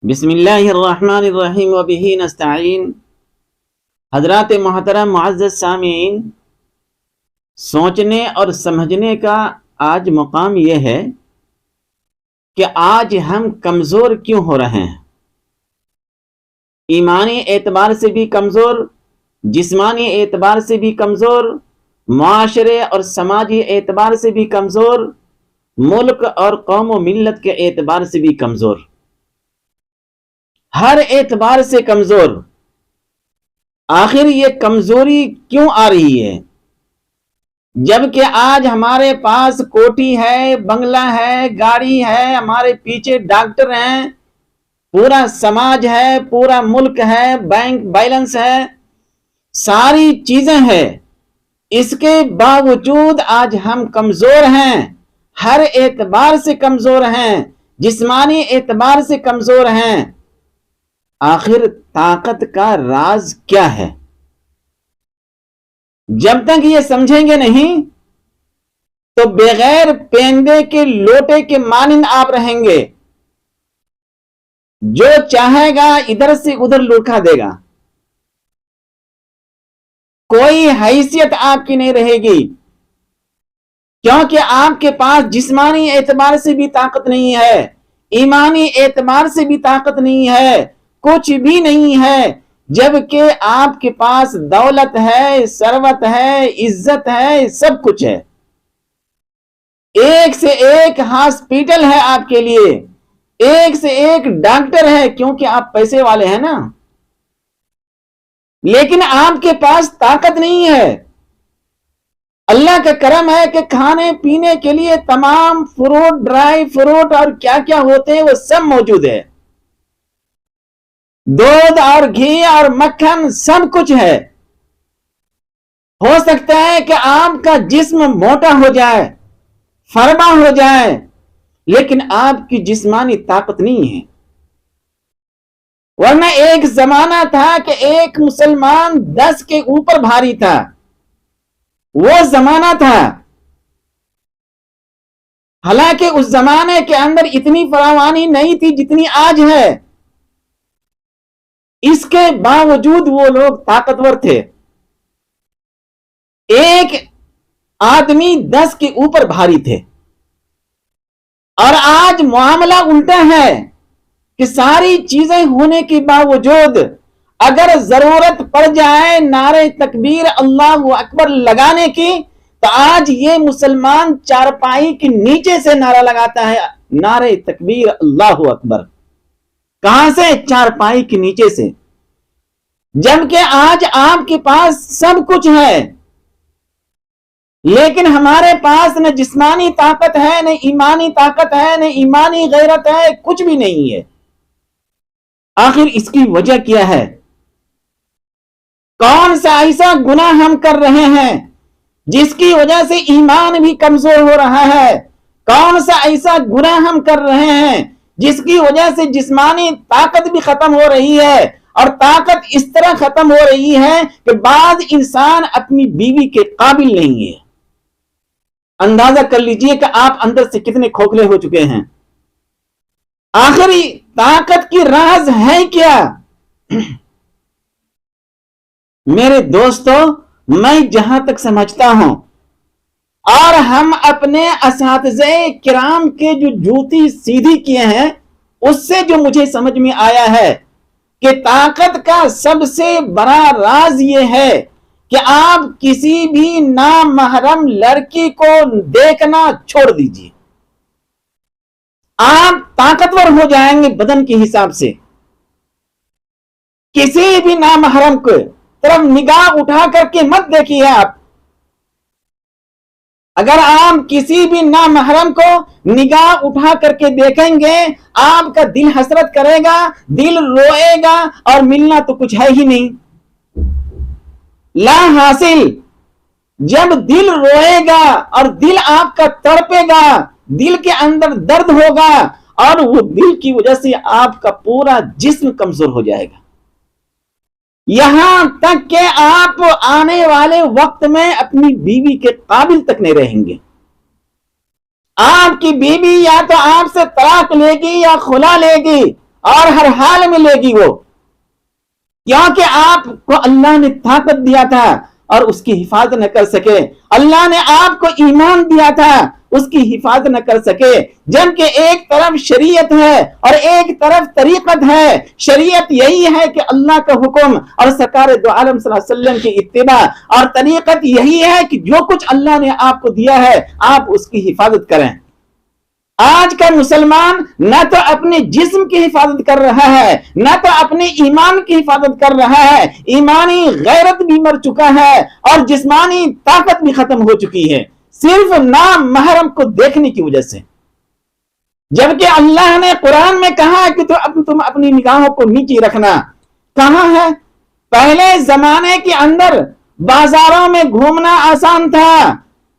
بسم اللہ الرحمن الرحیم وبہ نستعین۔ حضرات محترم معزز سامعین، سوچنے اور سمجھنے کا آج مقام یہ ہے کہ آج ہم کمزور کیوں ہو رہے ہیں؟ ایمانی اعتبار سے بھی کمزور، جسمانی اعتبار سے بھی کمزور، معاشرے اور سماجی اعتبار سے بھی کمزور، ملک اور قوم و ملت کے اعتبار سے بھی کمزور، ہر اعتبار سے کمزور۔ آخر یہ کمزوری کیوں آ رہی ہے؟ جبکہ آج ہمارے پاس کوٹھی ہے، بنگلہ ہے، گاڑی ہے، ہمارے پیچھے ڈاکٹر ہیں، پورا سماج ہے، پورا ملک ہے، بینک بیلنس ہے، ساری چیزیں ہیں۔ اس کے باوجود آج ہم کمزور ہیں، ہر اعتبار سے کمزور ہیں، جسمانی اعتبار سے کمزور ہیں۔ آخر طاقت کا راز کیا ہے؟ جب تک یہ سمجھیں گے نہیں تو بغیر پیندے کے لوٹے کے مانند آپ رہیں گے، جو چاہے گا ادھر سے ادھر لڑکا دے گا، کوئی حیثیت آپ کی نہیں رہے گی، کیونکہ آپ کے پاس جسمانی اعتبار سے بھی طاقت نہیں ہے، ایمانی اعتبار سے بھی طاقت نہیں ہے، کچھ بھی نہیں ہے۔ جبکہ آپ کے پاس دولت ہے، ثروت ہے، عزت ہے، سب کچھ ہے، ایک سے ایک ہاسپٹل ہے آپ کے لیے، ایک سے ایک ڈاکٹر ہے، کیونکہ آپ پیسے والے ہیں نا۔ لیکن آپ کے پاس طاقت نہیں ہے۔ اللہ کا کرم ہے کہ کھانے پینے کے لیے تمام فروٹ، ڈرائی فروٹ اور کیا کیا ہوتے ہیں وہ سب موجود ہے، دودھ اور گھی اور مکھن سب کچھ ہے۔ ہو سکتا ہے کہ آپ کا جسم موٹا ہو جائے، فربا ہو جائے، لیکن آپ کی جسمانی طاقت نہیں ہے۔ ورنہ ایک زمانہ تھا کہ ایک مسلمان 10 کے اوپر بھاری تھا، وہ زمانہ تھا۔ حالانکہ اس زمانے کے اندر اتنی فراوانی نہیں تھی جتنی آج ہے، اس کے باوجود وہ لوگ طاقتور تھے۔ ایک آدمی 10 کے اوپر بھاری تھے، اور آج معاملہ الٹا ہے کہ ساری چیزیں ہونے کے باوجود اگر ضرورت پڑ جائے نعرہ تکبیر اللہ اکبر لگانے کی تو آج یہ مسلمان چارپائی کے نیچے سے نعرہ لگاتا ہے، نعرہ تکبیر اللہ اکبر۔ کہاں سے؟ چارپائی کے نیچے سے۔ جبکہ آج آپ کے پاس سب کچھ ہے، لیکن ہمارے پاس نہ جسمانی طاقت ہے، نہ ایمانی طاقت ہے، نہ ایمانی غیرت ہے، کچھ بھی نہیں ہے۔ آخر اس کی وجہ کیا ہے؟ کون سا ایسا گناہ ہم کر رہے ہیں جس کی وجہ سے ایمان بھی کمزور ہو رہا ہے؟ کون سا ایسا گناہ ہم کر رہے ہیں جس کی وجہ سے جسمانی طاقت بھی ختم ہو رہی ہے، اور طاقت اس طرح ختم ہو رہی ہے کہ بعض انسان اپنی بیوی کے قابل نہیں ہے؟ اندازہ کر لیجئے کہ آپ اندر سے کتنے کھوکھلے ہو چکے ہیں۔ آخری طاقت کی راز ہے کیا؟ میرے دوستو، میں جہاں تک سمجھتا ہوں اور ہم اپنے اساتذہ کرام کے جو جوتی سیدھی کیے ہیں اس سے جو مجھے سمجھ میں آیا ہے کہ طاقت کا سب سے بڑا راز یہ ہے کہ آپ کسی بھی نامحرم لڑکی کو دیکھنا چھوڑ دیجیے، آپ طاقتور ہو جائیں گے بدن کے حساب سے۔ کسی بھی نامحرم کو طرف نگاہ اٹھا کر کے مت دیکھیے آپ۔ اگر آپ کسی بھی نامحرم کو نگاہ اٹھا کر کے دیکھیں گے آپ کا دل حسرت کرے گا، دل روئے گا، اور ملنا تو کچھ ہے ہی نہیں، لا حاصل۔ جب دل روئے گا اور دل آپ کا تڑپے گا، دل کے اندر درد ہوگا، اور وہ دل کی وجہ سے آپ کا پورا جسم کمزور ہو جائے گا، یہاں تک کہ آپ آنے والے وقت میں اپنی بیوی کے قابل تک نہیں رہیں گے۔ آپ کی بیوی یا تو آپ سے طلاق لے گی یا خلا لے گی، اور ہر حال میں لے گی وہ، کیونکہ آپ کو اللہ نے طاقت دیا تھا اور اس کی حفاظت نہ کر سکے، اللہ نے آپ کو ایمان دیا تھا اس کی حفاظت نہ کر سکے، جبکہ ایک طرف شریعت ہے اور ایک طرف طریقت ہے۔ شریعت یہی ہے کہ اللہ کا حکم اور سرکار دو عالم صلی اللہ علیہ وسلم کی اتباع، اور طریقت یہی ہے کہ جو کچھ اللہ نے آپ کو دیا ہے آپ اس کی حفاظت کریں۔ آج کا مسلمان نہ تو اپنے جسم کی حفاظت کر رہا ہے، نہ تو اپنے ایمان کی حفاظت کر رہا ہے، ایمانی غیرت بھی مر چکا ہے اور جسمانی طاقت بھی ختم ہو چکی ہے، صرف نام محرم کو دیکھنے کی وجہ سے۔ جبکہ اللہ نے قرآن میں کہا کہ تم اپنی نگاہوں کو نیچے رکھنا، کہاں ہے؟ پہلے زمانے کے اندر بازاروں میں گھومنا آسان تھا،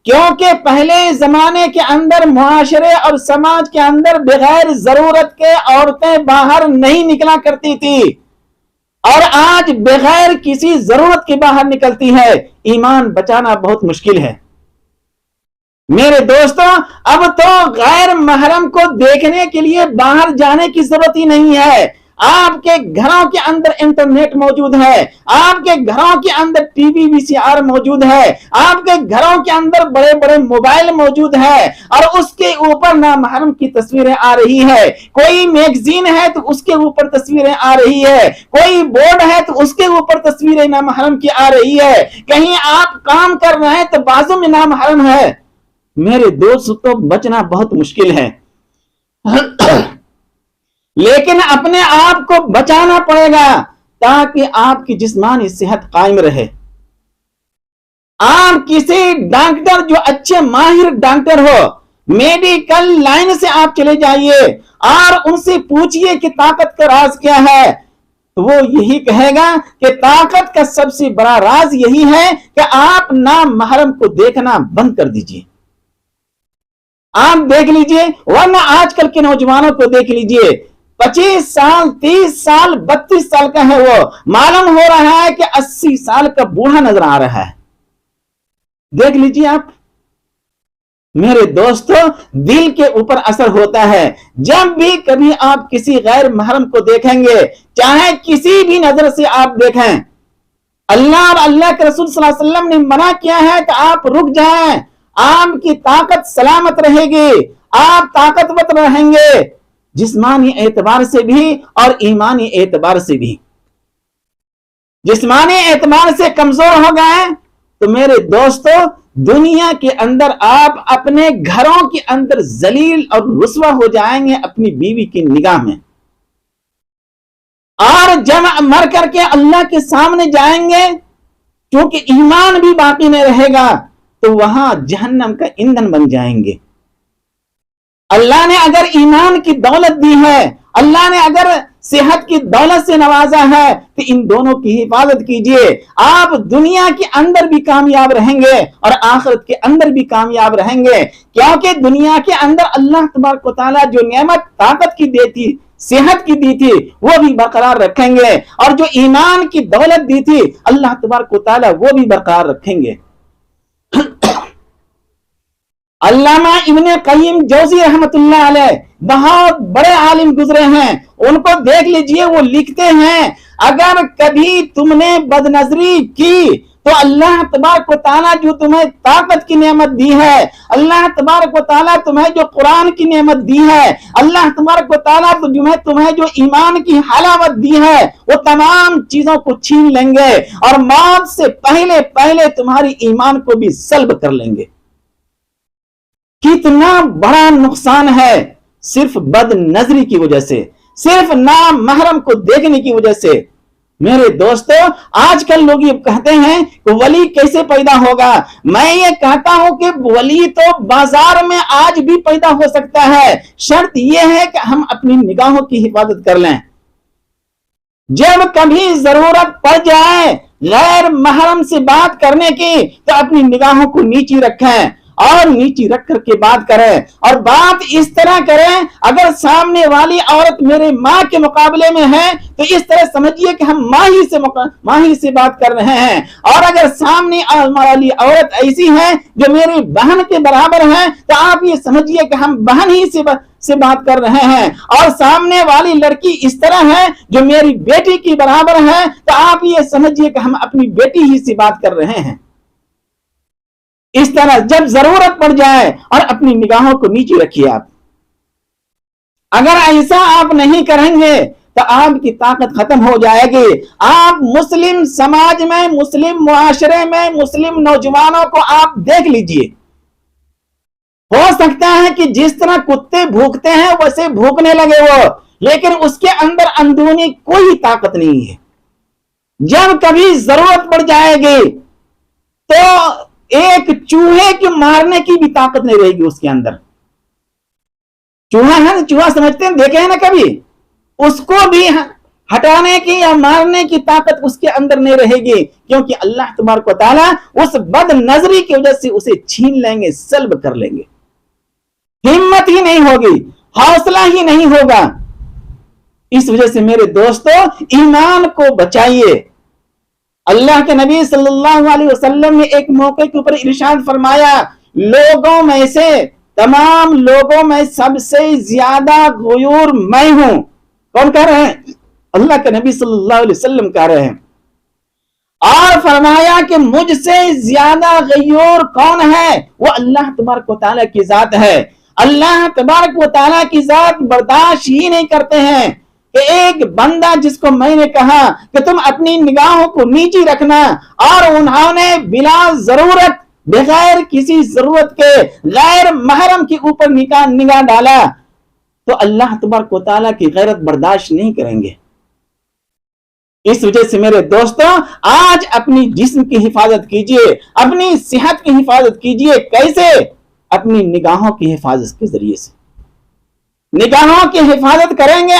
کیونکہ پہلے زمانے کے اندر معاشرے اور سماج کے اندر بغیر ضرورت کے عورتیں باہر نہیں نکلا کرتی تھی، اور آج بغیر کسی ضرورت کے باہر نکلتی ہے۔ ایمان بچانا بہت مشکل ہے میرے دوستوں۔ اب تو غیر محرم کو دیکھنے کے لیے باہر جانے کی ضرورت ہی نہیں ہے، آپ کے گھروں کے اندر انٹرنیٹ موجود ہے، آپ کے گھروں کے اندر ٹی وی VCR موجود ہے، آپ کے گھروں کے اندر بڑے بڑے موبائل موجود ہے، اور اس کے اوپر نامحرم کی تصویریں آ رہی ہے۔ کوئی میگزین ہے تو اس کے اوپر تصویریں آ رہی ہے، کوئی بورڈ ہے تو اس کے اوپر تصویریں نامحرم کی آ رہی ہے، کہیں آپ کام کر رہے ہیں تو بازو میں نامحرم ہے۔ میرے دوستوں بچنا بہت مشکل ہے، لیکن اپنے آپ کو بچانا پڑے گا تاکہ آپ کی جسمانی صحت قائم رہے۔ آپ کسی ڈاکٹر جو اچھے ماہر ڈاکٹر ہو، میڈیکل لائن سے آپ چلے جائیے اور ان سے پوچھئے کہ طاقت کا راز کیا ہے، تو وہ یہی کہے گا کہ طاقت کا سب سے بڑا راز یہی ہے کہ آپ نامحرم کو دیکھنا بند کر دیجئے۔ آپ دیکھ لیجئے، ورنہ آج کل کے نوجوانوں کو دیکھ لیجئے، 25 سال 30 سال 32 سال کا ہے، وہ معلوم ہو رہا ہے کہ 80 سال کا بوڑھا نظر آ رہا ہے۔ دیکھ لیجئے آپ میرے دوستو، دل کے اوپر اثر ہوتا ہے۔ جب بھی کبھی آپ کسی غیر محرم کو دیکھیں گے، چاہے کسی بھی نظر سے آپ دیکھیں، اللہ اور اللہ کے رسول صلی اللہ علیہ وسلم نے منع کیا ہے کہ آپ رک جائیں، آپ کی طاقت سلامت رہے گی، آپ طاقتور رہیں گے، جسمانی اعتبار سے بھی اور ایمانی اعتبار سے بھی۔ جسمانی اعتبار سے کمزور ہو گئے تو میرے دوستو دنیا کے اندر آپ اپنے گھروں کے اندر ذلیل اور رسوا ہو جائیں گے اپنی بیوی کی نگاہ میں، اور جب مر کر کے اللہ کے سامنے جائیں گے کیونکہ ایمان بھی باقی نہیں رہے گا تو وہاں جہنم کا ایندھن بن جائیں گے۔ اللہ نے اگر ایمان کی دولت دی ہے، اللہ نے اگر صحت کی دولت سے نوازا ہے تو ان دونوں کی حفاظت کیجئے۔ آپ دنیا کے اندر بھی کامیاب رہیں گے اور آخرت کے اندر بھی کامیاب رہیں گے، کیونکہ دنیا کے اندر اللہ تبارک و تعالیٰ جو نعمت طاقت کی دی تھی، صحت کی دی تھی، وہ بھی برقرار رکھیں گے، اور جو ایمان کی دولت دی تھی اللہ تبارک و تعالیٰ وہ بھی برقرار رکھیں گے۔ علامہ ابن قیم جوزی رحمت اللہ علیہ بہت بڑے عالم گزرے ہیں، ان کو دیکھ لیجئے، وہ لکھتے ہیں اگر کبھی تم نے بد نظری کی تو اللہ تبارک و تعالیٰ جو تمہیں طاقت کی نعمت دی ہے، اللہ تبارک و تعالیٰ تمہیں جو قرآن کی نعمت دی ہے، اللہ تبارک و تعالیٰ تمہیں جو ایمان کی حلاوت دی ہے، وہ تمام چیزوں کو چھین لیں گے اور موت سے پہلے تمہاری ایمان کو بھی سلب کر لیں گے۔ کتنا بڑا نقصان ہے صرف بد نظری کی وجہ سے، صرف نامحرم کو دیکھنے کی وجہ سے۔ میرے دوستو آج کل لوگ یہ کہتے ہیں کہ ولی کیسے پیدا ہوگا؟ میں یہ کہتا ہوں کہ ولی تو بازار میں آج بھی پیدا ہو سکتا ہے، شرط یہ ہے کہ ہم اپنی نگاہوں کی حفاظت کر لیں۔ جب کبھی ضرورت پڑ جائے غیر محرم سے بات کرنے کی تو اپنی نگاہوں کو نیچی رکھیں اور نیچی رکھ کر کے بات کریں، اور بات اس طرح کریں اگر سامنے والی عورت میرے ماں کے مقابلے میں ہے تو اس طرح سمجھیے کہ ہم ماں ہی سے بات کر رہے ہیں، اور اگر سامنے والی عورت ایسی ہے جو میری بہن کے برابر ہے تو آپ یہ سمجھیے کہ ہم بہن ہی سے سے بات کر رہے ہیں اور سامنے والی لڑکی اس طرح ہے جو میری بیٹی کی برابر ہے، تو آپ یہ سمجھیے کہ ہم اپنی بیٹی ہی سے بات کر رہے ہیں۔ اس طرح جب ضرورت پڑ جائے اور اپنی نگاہوں کو نیچے رکھیے آپ۔ اگر ایسا آپ نہیں کریں گے تو آپ کی طاقت ختم ہو جائے گی۔ آپ مسلم سماج میں، مسلم معاشرے میں، مسلم نوجوانوں کو آپ دیکھ لیجئے، ہو سکتا ہے کہ جس طرح کتے بھوکتے ہیں ویسے بھوکنے لگے وہ، لیکن اس کے اندر اندرونی کوئی طاقت نہیں ہے۔ جب کبھی ضرورت پڑ جائے گی تو ایک چوہے کی مارنے کی بھی طاقت نہیں رہے گی اس کے اندر۔ چوہا ہے، چوہا سمجھتے ہیں، دیکھے ہیں نا کبھی، اس کو بھی ہٹانے کی یا مارنے کی طاقت اس کے اندر نہیں رہے گی، کیونکہ اللہ تبارک و تعالیٰ اس بد نظری کی وجہ سے اسے چھین لیں گے، سلب کر لیں گے۔ ہمت ہی نہیں ہوگی، حوصلہ ہی نہیں ہوگا۔ اس وجہ سے میرے دوستو ایمان کو بچائیے۔ اللہ کے نبی صلی اللہ علیہ وسلم نے ایک موقع کے اوپر ارشاد فرمایا، لوگوں میں سے، تمام لوگوں میں سب سے زیادہ غیور میں ہوں۔ کون کہہ رہے ہیں؟ اللہ کے نبی صلی اللہ علیہ وسلم کہہ رہے ہیں، اور فرمایا کہ مجھ سے زیادہ غیور کون ہے؟ وہ اللہ تبارک و تعالیٰ کی ذات ہے۔ اللہ تبارک و تعالیٰ کی ذات برداشت ہی نہیں کرتے ہیں کہ ایک بندہ جس کو میں نے کہا کہ تم اپنی نگاہوں کو نیچے رکھنا، اور انہوں نے بلا ضرورت، بغیر کسی ضرورت کے، غیر محرم کے اوپر نگاہ ڈالا، تو اللہ تبارک و تعالیٰ کی غیرت برداشت نہیں کریں گے۔ اس وجہ سے میرے دوستو آج اپنی جسم کی حفاظت کیجئے، اپنی صحت کی حفاظت کیجئے۔ کیسے؟ اپنی نگاہوں کی حفاظت کے ذریعے سے۔ نگاہوں کی حفاظت کریں گے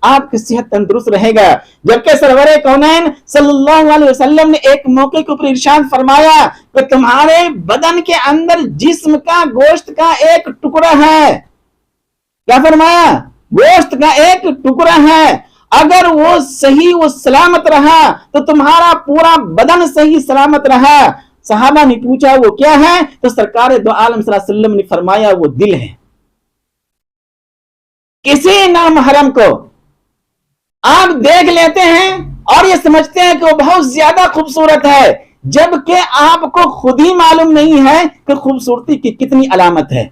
آپ کی صحت تندرست رہے گا۔ جبکہ سرور کونین صلی اللہ علیہ وسلم نے ایک موقع کے اوپر ارشاد فرمایا کہ تمہارے بدن کے اندر جسم کا گوشت کا ایک ٹکڑا ہے۔ کیا فرمایا؟ گوشت کا ایک ٹکڑا ہے، اگر وہ صحیح و سلامت رہا تو تمہارا پورا بدن صحیح سلامت رہا۔ صحابہ نے پوچھا وہ کیا ہے؟ تو سرکار دو عالم صلی اللہ علیہ وسلم نے فرمایا وہ دل ہے۔ کسی نامحرم کو آپ دیکھ لیتے ہیں اور یہ سمجھتے ہیں کہ وہ بہت زیادہ خوبصورت ہے، جبکہ آپ کو خود ہی معلوم نہیں ہے کہ خوبصورتی کی کتنی علامت ہے۔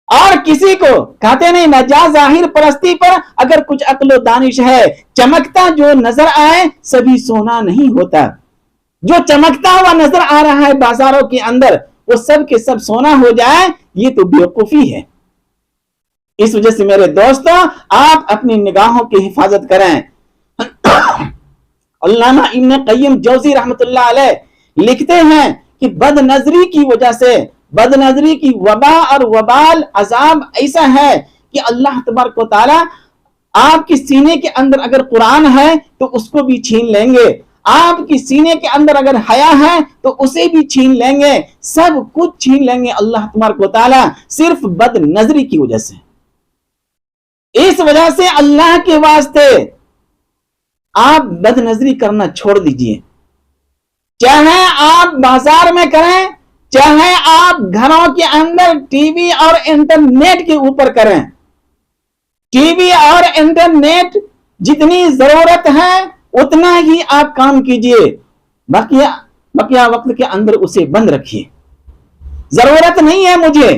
اور کسی کو کہتے نہیں، نجا ظاہر پرستی پر اگر کچھ عقل و دانش ہے، چمکتا جو نظر آئے سبھی سونا نہیں ہوتا۔ جو چمکتا ہوا نظر آ رہا ہے بازاروں کے اندر وہ سب کے سب سونا ہو جائے، یہ تو بیوقوفی ہے۔ اس وجہ سے میرے دوستو آپ اپنی نگاہوں کی حفاظت کریں۔ علامہ ابن قیم جوزی رحمت اللہ علیہ لکھتے ہیں کہ بد نظری کی وجہ سے، بد نظری کی وبا اور وبال عذاب ایسا ہے کہ اللہ تبارک و تعالی آپ کی سینے کے اندر اگر قرآن ہے تو اس کو بھی چھین لیں گے، آپ کی سینے کے اندر اگر حیا ہے تو اسے بھی چھین لیں گے، سب کچھ چھین لیں گے اللہ تبارک و تعالی، صرف بد نظری کی وجہ سے۔ اس وجہ سے اللہ کے واسطے آپ بد نظری کرنا چھوڑ دیجئے، چاہے آپ بازار میں کریں، چاہے آپ گھروں کے اندر ٹی وی اور انٹرنیٹ کے اوپر کریں۔ ٹی وی اور انٹرنیٹ جتنی ضرورت ہے اتنا ہی آپ کام کیجئے، بقیہ وقت کے اندر اسے بند رکھیے۔ ضرورت نہیں ہے مجھے،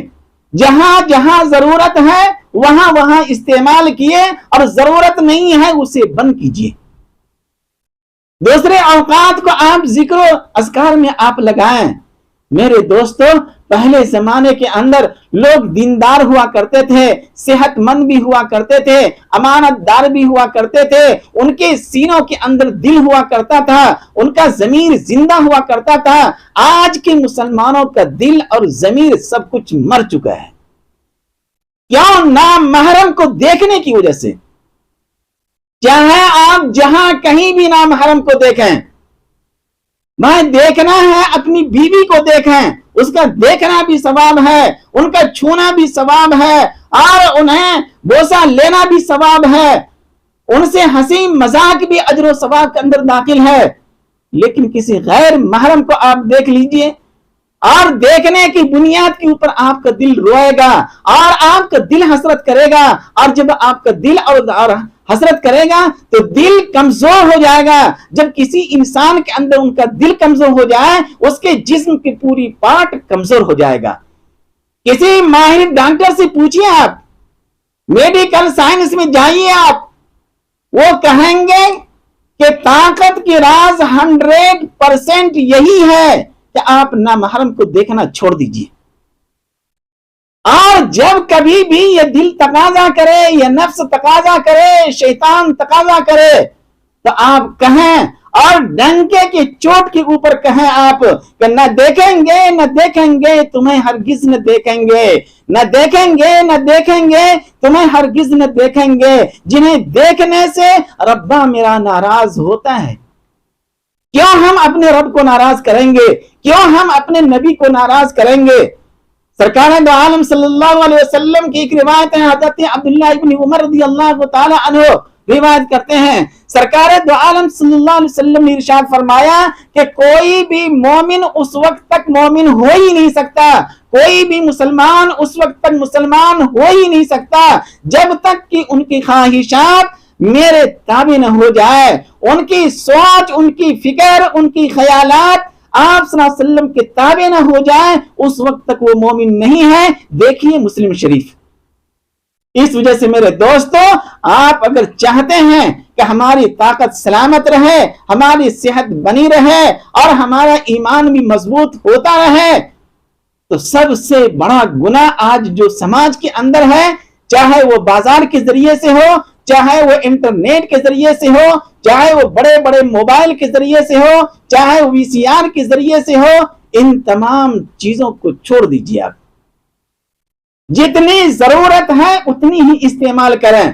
جہاں جہاں ضرورت ہے وہاں استعمال کیے، اور ضرورت نہیں ہے اسے بند کیجئے۔ دوسرے اوقات کو آپ ذکر و اذکار میں آپ لگائیں۔ میرے دوستو پہلے زمانے کے اندر لوگ دیندار ہوا کرتے تھے، صحت مند بھی ہوا کرتے تھے، امانت دار بھی ہوا کرتے تھے، ان کے سینوں کے اندر دل ہوا کرتا تھا، ان کا ضمیر زندہ ہوا کرتا تھا۔ آج کے مسلمانوں کا دل اور ضمیر سب کچھ مر چکا ہے۔ کیوں؟ نام محرم کو دیکھنے کی وجہ سے۔ چاہے آپ جہاں کہیں بھی نام محرم کو دیکھیں، میں دیکھنا ہے اپنی بیوی کو دیکھیں، اس کا دیکھنا بھی ثواب ہے، ان کا چھونا بھی ثواب ہے، اور انہیں بوسہ لینا بھی ثواب ہے، ان سے ہنسی مذاق بھی اجر و ثواب کے اندر داخل ہے۔ لیکن کسی غیر محرم کو آپ دیکھ لیجئے، اور دیکھنے کی بنیاد کے اوپر آپ کا دل روئے گا اور آپ کا دل حسرت کرے گا، اور جب آپ کا دل اور حسرت کرے گا تو دل کمزور ہو جائے گا۔ جب کسی انسان کے اندر ان کا دل کمزور ہو جائے، اس کے جسم کی پوری پارٹ کمزور ہو جائے گا۔ کسی ماہر ڈاکٹر سے پوچھئے، آپ میڈیکل سائنس میں جائیے، آپ وہ کہیں گے کہ طاقت کی راز 100% یہی ہے کہ آپ نامحرم کو دیکھنا چھوڑ دیجئے۔ اور جب کبھی بھی یہ دل تقاضا کرے، یہ نفس تقاضا کرے، شیطان تقاضا کرے، تو آپ کہیں اور ڈنکے کی چوٹ کے اوپر کہیں آپ کہ نہ دیکھیں گے، نہ دیکھیں گے، تمہیں ہرگز نہ دیکھیں گے، نہ دیکھیں گے، نہ دیکھیں گے، تمہیں ہرگز نہ دیکھیں گے، جنہیں دیکھنے سے ربا میرا ناراض ہوتا ہے۔ کیوں ہم اپنے رب کو ناراض کریں گے؟ کیوں ہم اپنے نبی کو ناراض کریں گے؟ سرکار دو عالم صلی اللہ علیہ وسلم کی ایک روایت ہے، حضرت عبداللہ ابن عمر رضی اللہ تعالی عنہ روایت کرتے ہیں، سرکار دو عالم صلی اللہ علیہ وسلم نے ارشاد فرمایا کہ کوئی بھی مومن اس وقت تک مومن ہو ہی نہیں سکتا، کوئی بھی مسلمان اس وقت تک مسلمان ہو ہی نہیں سکتا جب تک کہ ان کی خواہشات میرے تابع نہ ہو جائے، ان کی سوچ، ان کی فکر، ان کی خیالات آپ صلی اللہ علیہ وسلم کے تابع نہ ہو جائے، اس وقت تک وہ مومن نہیں ہے۔ دیکھیے مسلم شریف۔ اس وجہ سے میرے دوستو، آپ اگر چاہتے ہیں کہ ہماری طاقت سلامت رہے، ہماری صحت بنی رہے اور ہمارا ایمان بھی مضبوط ہوتا رہے، تو سب سے بڑا گناہ آج جو سماج کے اندر ہے، چاہے وہ بازار کے ذریعے سے ہو، چاہے وہ انٹرنیٹ کے ذریعے سے ہو، چاہے وہ بڑے بڑے موبائل کے ذریعے سے ہو، چاہے وہ VCR کے ذریعے سے ہو، ان تمام چیزوں کو چھوڑ دیجیے۔ آپ جتنی ضرورت ہے اتنی ہی استعمال کریں،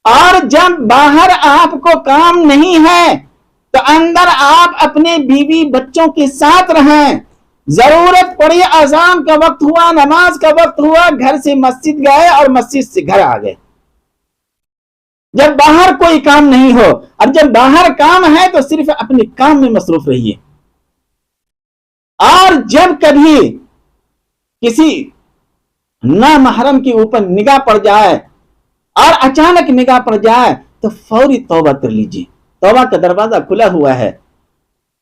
اور جب باہر آپ کو کام نہیں ہے تو اندر آپ اپنے بیوی بچوں کے ساتھ رہیں۔ ضرورت پڑی، اذان کا وقت ہوا، نماز کا وقت ہوا، گھر سے مسجد گئے اور مسجد سے گھر آ گئے۔ جب باہر کوئی کام نہیں ہو، اب جب باہر کام ہے تو صرف اپنے کام میں مصروف رہیے۔ اور جب کبھی کسی نامحرم کے اوپر نگاہ پڑ جائے اور اچانک نگاہ پڑ جائے تو فوری توبہ کر لیجیے، توبہ کا دروازہ کھلا ہوا ہے۔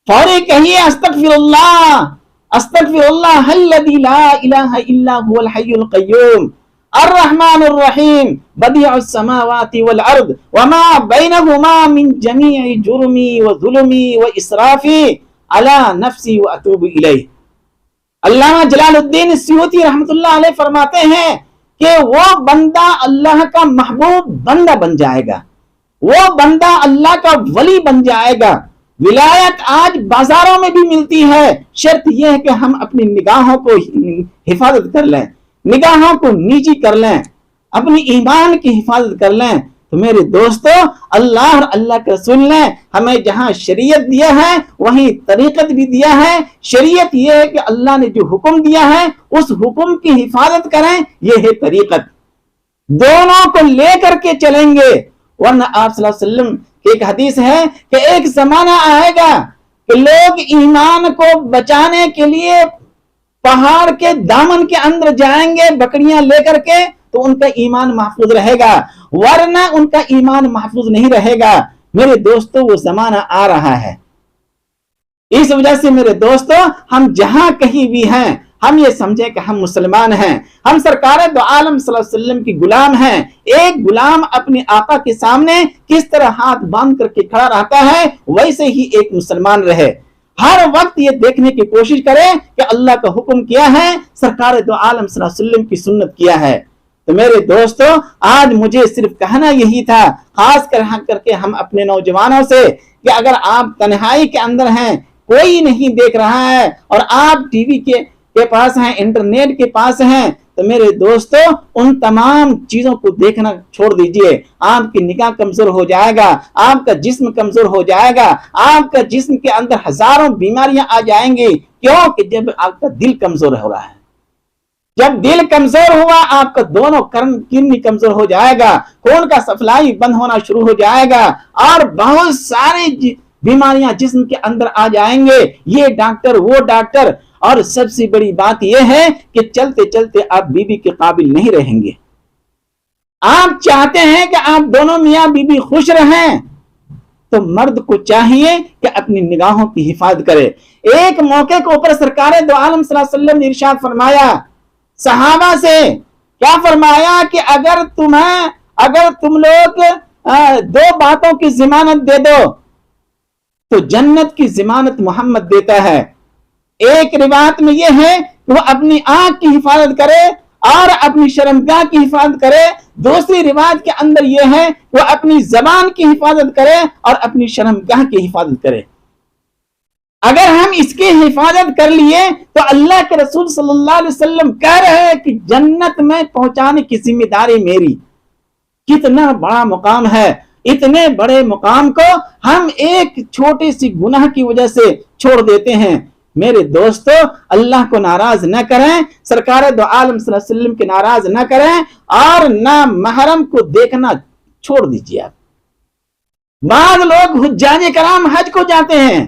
فوری کہیے استغفر اللہ، استغفر اللہ الذی لا الہ الا هو الحی القیوم الرحمن الرحیم بدیع السماوات والارض وما بینہما من جمیع جرمی وظلمی واسرافی علی نفسی واتوب الیہ۔ علامہ جلال الدین سیوطی رحمت اللہ علیہ فرماتے ہیں کہ وہ بندہ اللہ کا محبوب بندہ بن جائے گا، وہ بندہ اللہ کا ولی بن جائے گا۔ ولایت آج بازاروں میں بھی ملتی ہے، شرط یہ ہے کہ ہم اپنی نگاہوں کو حفاظت کر لیں، نگاہوں کو نیچی کر لیں، اپنی ایمان کی حفاظت کر لیں۔ تو میرے دوستو، اللہ اور اللہ کے رسول نے ہمیں جہاں شریعت دیا ہے وہیں طریقت بھی دیا ہے۔ شریعت یہ ہے کہ اللہ نے جو حکم دیا ہے اس حکم کی حفاظت کریں، یہ ہے طریقت۔ دونوں کو لے کر کے چلیں گے، ورنہ آپ صلی اللہ علیہ وسلم کی ایک حدیث ہے کہ ایک زمانہ آئے گا کہ لوگ ایمان کو بچانے کے لیے پہاڑ کے دامن کے اندر جائیں گے بکریاں لے کر کے، تو ان کا ایمان محفوظ رہے گا، ورنہ ان کا ایمان محفوظ نہیں رہے گا۔ میرے دوستو، وہ زمانہ آ رہا ہے۔ اس وجہ سے میرے دوستو، ہم جہاں کہیں بھی ہیں، ہم یہ سمجھیں کہ ہم مسلمان ہیں، ہم سرکار دو عالم صلی اللہ علیہ وسلم کی غلام ہیں۔ ایک غلام اپنے آقا کے سامنے کس طرح ہاتھ باندھ کر کے کھڑا رہتا ہے، ویسے ہی ایک مسلمان رہے۔ ہر وقت یہ دیکھنے کی کوشش کرے کہ اللہ کا حکم کیا ہے، سرکار دو عالم صلی اللہ علیہ وسلم کی سنت کیا ہے۔ تو میرے دوستو، آج مجھے صرف کہنا یہی تھا، خاص کر کے ہم اپنے نوجوانوں سے، کہ اگر آپ تنہائی کے اندر ہیں، کوئی نہیں دیکھ رہا ہے، اور آپ ٹی وی کے پاس ہیں، انٹرنیٹ کے پاس ہیں، تو میرے دوستو ان تمام چیزوں کو دیکھنا چھوڑ دیجئے۔ آپ کی نگاہ کمزور ہو جائے گا، آپ کا جسم کمزور ہو جائے گا، آپ کا جسم کے اندر ہزاروں بیماریاں آ جائیں گی۔ کیوں کہ جب آپ کا دل کمزور ہو رہا ہے، جب دل کمزور ہوا، آپ کا دونوں کڈنی کمزور ہو جائے گا، خون کا سپلائی بند ہونا شروع ہو جائے گا، اور بہت سارے بیماریاں جسم کے اندر آ جائیں گے۔ یہ ڈاکٹر، وہ ڈاکٹر، اور سب سے بڑی بات یہ ہے کہ چلتے چلتے آپ بیوی کے قابل نہیں رہیں گے. آپ چاہتے ہیں کہ آپ دونوں میاں بیوی خوش رہیں تو مرد کو چاہیے کہ اپنی نگاہوں کی حفاظت کرے. ایک موقع کے اوپر سرکار دو عالم صلی اللہ علیہ وسلم نے ارشاد فرمایا صحابہ سے, کیا فرمایا کہ اگر تم لوگ دو باتوں کی ضمانت دے دو تو جنت کی ضمانت محمد دیتا ہے. ایک روایت میں یہ ہے کہ وہ اپنی آنکھ کی حفاظت کرے اور اپنی شرمگاہ کی حفاظت کرے. دوسری روایت کے اندر یہ ہے کہ وہ اپنی زبان کی حفاظت کرے اور اپنی شرمگاہ کی حفاظت کرے. اگر ہم اس کی حفاظت کر لیے تو اللہ کے رسول صلی اللہ علیہ وسلم کہہ رہے ہیں کہ جنت میں پہنچانے کی ذمہ داری میری. کتنا بڑا مقام ہے. اتنے بڑے مقام کو ہم ایک چھوٹی سی گناہ کی وجہ سے چھوڑ دیتے ہیں. میرے دوستو, اللہ کو ناراض نہ کریں, سرکار دو عالم صلی اللہ علیہ وسلم کے ناراض نہ کریں اور نہ محرم کو دیکھنا چھوڑ دیجیے. آپ بعض لوگ حجاج کرام حج کو جاتے ہیں,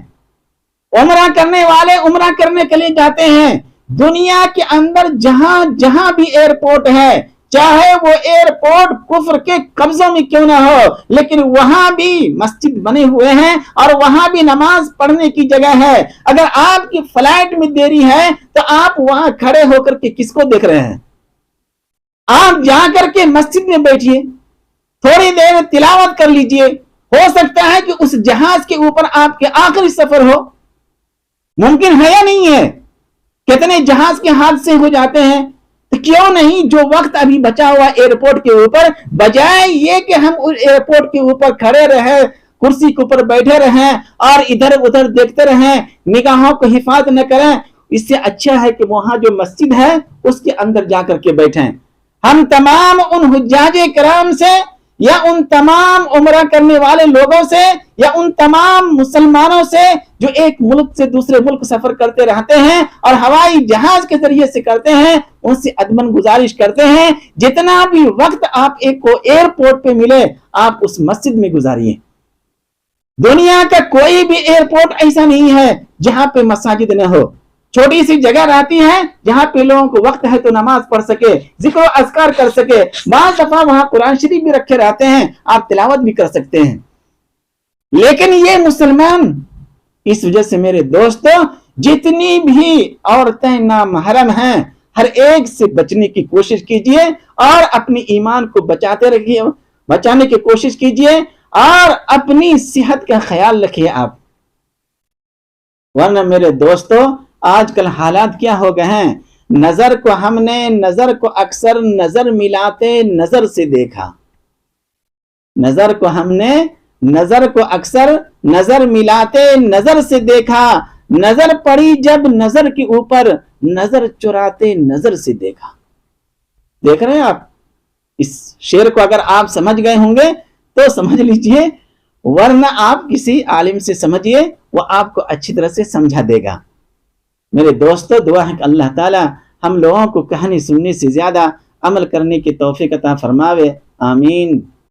عمرہ کرنے والے عمرہ کرنے کے لیے جاتے ہیں. دنیا کے اندر جہاں بھی ایئرپورٹ ہے, چاہے وہ ایئرپورٹ کفر کے قبضوں میں کیوں نہ ہو, لیکن وہاں بھی مسجد بنے ہوئے ہیں اور وہاں بھی نماز پڑھنے کی جگہ ہے. اگر آپ کی فلائٹ میں دیری ہے تو آپ وہاں کھڑے ہو کر کے کس کو دیکھ رہے ہیں؟ آپ جا کر کے مسجد میں بیٹھیے, تھوڑی دیر تلاوت کر لیجئے. ہو سکتا ہے کہ اس جہاز کے اوپر آپ کے آخری سفر ہو. ممکن ہے یا نہیں ہے؟ کتنے جہاز کے حادثے ہو جاتے ہیں. تو کیوں نہیں جو وقت ابھی بچا ہوا ایئرپورٹ کے اوپر, بجائے یہ کہ ہم ایئرپورٹ کے اوپر کھڑے رہیں, کرسی کے اوپر بیٹھے رہیں اور ادھر ادھر دیکھتے رہیں, نگاہوں کو حفاظت نہ کریں, اس سے اچھا ہے کہ وہاں جو مسجد ہے اس کے اندر جا کر کے بیٹھیں. ہم تمام ان حجاج کرام سے یا ان تمام عمرہ کرنے والے لوگوں سے یا ان تمام مسلمانوں سے جو ایک ملک سے دوسرے ملک سفر کرتے رہتے ہیں اور ہوائی جہاز کے ذریعے سے کرتے ہیں, ان سے ادباً گزارش کرتے ہیں جتنا بھی وقت آپ ایک کو ایئرپورٹ پہ ملے آپ اس مسجد میں گزاریے. دنیا کا کوئی بھی ایئرپورٹ ایسا نہیں ہے جہاں پہ مساجد نہ ہو. چھوٹی سی جگہ رہتی ہے جہاں پہ لوگوں کو وقت ہے تو نماز پڑھ سکے, ذکر و اذکار کر سکے. بعض دفعہ وہاں قرآن شریف بھی رکھے رہتے ہیں, آپ تلاوت بھی کر سکتے ہیں. لیکن یہ مسلمان, اس وجہ سے میرے دوستو جتنی بھی عورتیں نامحرم ہیں ہر ایک سے بچنے کی کوشش کیجئے اور اپنی ایمان کو بچانے کی کوشش کیجئے اور اپنی صحت کا خیال رکھیے آپ. ورنہ میرے دوستو آج کل حالات کیا ہو گئے ہیں, ہم نے نظر کو اکثر نظر ملاتے نظر سے دیکھا. نظر کو اکثر نظر ملاتے نظر سے دیکھا, نظر پڑی جب نظر کے اوپر نظر چراتے نظر سے دیکھا. دیکھ رہے ہیں آپ اس شعر کو؟ اگر آپ سمجھ گئے ہوں گے تو سمجھ لیجئے, ورنہ آپ کسی عالم سے سمجھیے, وہ آپ کو اچھی طرح سے سمجھا دے گا. میرے دوستو دعا ہے کہ اللہ تعالی ہم لوگوں کو کہانی سننے سے زیادہ عمل کرنے کی توفیق عطا فرماوے. آمین.